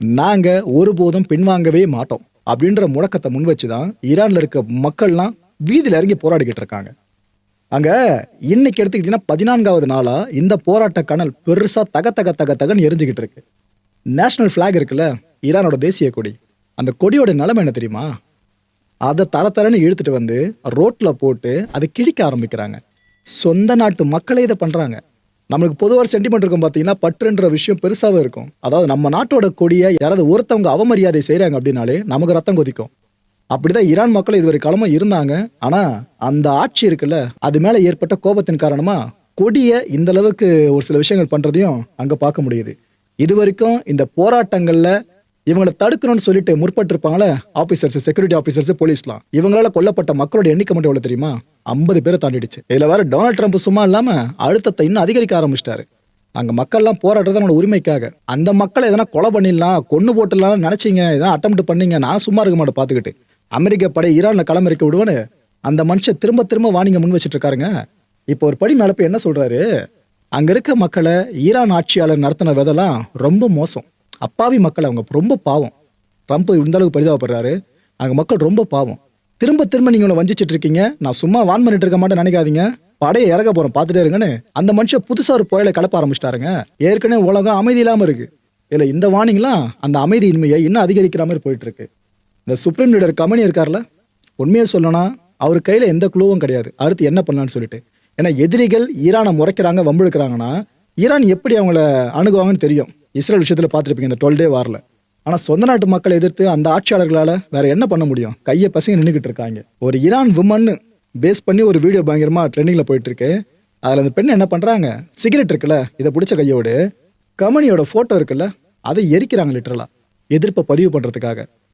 நாங்க ஒருபோதும் பின்வாங்கவே மாட்டோம் அப்படின்ற முழக்கத்தை முன் வச்சுதான் ஈரான்ல இருக்க மக்கள்லாம் வீதியில இறங்கி போராடிக்கிட்டு இருக்காங்க. அங்க இன்னைக்கு எடுத்துக்கிட்டீங்கன்னா 14வது நாளா இந்த போராட்ட கனல் பெருசா தக தக தக தகன்னு எரிஞ்சுக்கிட்டு இருக்கு. நேஷனல் ஃபிளாக் இருக்குல்ல, ஈரானோட தேசிய கொடி, அந்த கொடியோட நிலைமை என்ன தெரியுமா? அதை தரன்னு இழுத்துட்டு வந்து ரோட்ல போட்டு அதை கிழிக்க ஆரம்பிக்கிறாங்க. சொந்த நாட்டு மக்களே இதை பண்றாங்க. நம்மளுக்கு பொதுவாக சென்டிமெண்ட் இருக்கும் பார்த்தீங்கன்னா, பற்றுன்ற விஷயம் பெருசாவே இருக்கும். அதாவது நம்ம நாட்டோட கொடியை யாராவது ஒருத்தவங்க அவமரியாதை செய்றாங்க அப்படின்னாலே நமக்கு ரத்தம் கொதிக்கும். அப்படிதான் ஈரான் மக்கள் இதுவரை காலமா இருந்தாங்க. ஆனா அந்த ஆட்சி இருக்குல்ல, அது மேல ஏற்பட்ட கோபத்தின் காரணமா கொடியை இந்த அளவுக்கு ஒரு சில விஷயங்கள் பண்றதையும் அங்க பார்க்க முடியுது. இது வரைக்கும் இந்த போராட்டங்கள்ல இவங்களை தடுக்கணும்னு சொல்லிட்டு முற்பட்டிருப்பாங்களே ஆபீசர்ஸ், செக்யூரிட்டி ஆபீசர்ஸ், போலீஸ்லாம், இவங்களால கொல்லப்பட்ட மக்களோட எண்ணிக்கை மட்டும் எவ்வளவு தெரியுமா? 50 பேரை தாண்டிடுச்சு. இதுல வேற டொனால்ட் ட்ரம்ப் சும்மா இல்லாம அழுத்தத்தை இன்னும் அதிகரிக்க ஆரம்பிச்சிட்டாரு. அங்க மக்கள்லாம் போராடுறது அவங்களோட உரிமைக்காக. அந்த மக்களை எதனா கொலை பண்ணிடலாம், கொன்னு போட்டுடலாம் நினைச்சீங்க, எதனா அட்டெம்ப்ட் பண்ணீங்க, நான் சும்மா இருக்க மாட்டேன் பார்த்துக்கிட்டு. அமெரிக்க படை ஈரான்ல களமிறக்க விடுவேன்னு அந்த மனுஷன் திரும்ப திரும்ப வாணிங்க முன் வச்சுட்டு இருக்காருங்க. இப்போ ஒரு படி மேல போய் என்ன சொல்றாரு? அங்க இருக்க மக்களை ஈரான் ஆட்சியாளர் நடத்தின விதெல்லாம் ரொம்ப மோசம். அப்பாவி மக்கள் அவங்க ரொம்ப பாவம். ட்ரம்ப் இந்த அளவுக்கு பரிதாபப்படுறாரு. அங்க மக்கள் ரொம்ப பாவம். திரும்ப திரும்ப நீங்க வஞ்சிச்சிட்டு இருக்கீங்க, நான் சும்மா வான் பண்ணிட்டு இருக்க மாட்டேன் நினைக்காதீங்க, படையை இறக்க போறோம் பார்த்துட்டே இருங்கன்னு அந்த மனுஷன் புதுசா ஒரு புயலை கிளப்ப ஆரம்பிச்சிட்டாருங்க. ஏற்கனவே உலகம் அமைதி இல்லாம இருக்கு. இல்ல இந்த வார்னிங்லாம் அந்த அமைதியின்மையை இன்னும் அதிகரிக்கிற மாதிரி போயிட்டு இருக்கு. இந்த சுப்ரீம் லீடர் கமனி இருக்கார்ல, உண்மையை சொல்லணும்னா அவர் கையில எந்த குழுவும் கிடையாது அடுத்து என்ன பண்ணலான்னு சொல்லிட்டு. ஏன்னா எதிரிகள் ஈரானை முறைக்கிறாங்க, வம்புழுக்கிறாங்கன்னா ஈரான் எப்படி அவங்கள அணுகுவாங்கன்னு தெரியும். இஸ்ரேல் விஷயத்துல பார்த்துருப்பீங்க இந்த 12 டே வார்ல. ஆனா சொந்த நாட்டு மக்களை எதிர்த்து அந்த ஆட்சியாளர்களால வேற என்ன பண்ண முடியும்? கையை பசங்க நின்றுகிட்டு இருக்காங்க. ஒரு ஈரான் விமன் பேஸ் பண்ணி ஒரு வீடியோ பயங்கரமா ட்ரெண்டிங்ல போயிட்டு இருக்கு. அதுல அந்த பெண் என்ன பண்றாங்க, சிகரெட் இருக்குல்ல, இதை பிடிச்ச கையோடு கமனியோட போட்டோ இருக்குல்ல, அதை எரிக்கிறாங்க லிட்டரலா, எதிர்ப்பை பதிவு பண்றதுக்காக.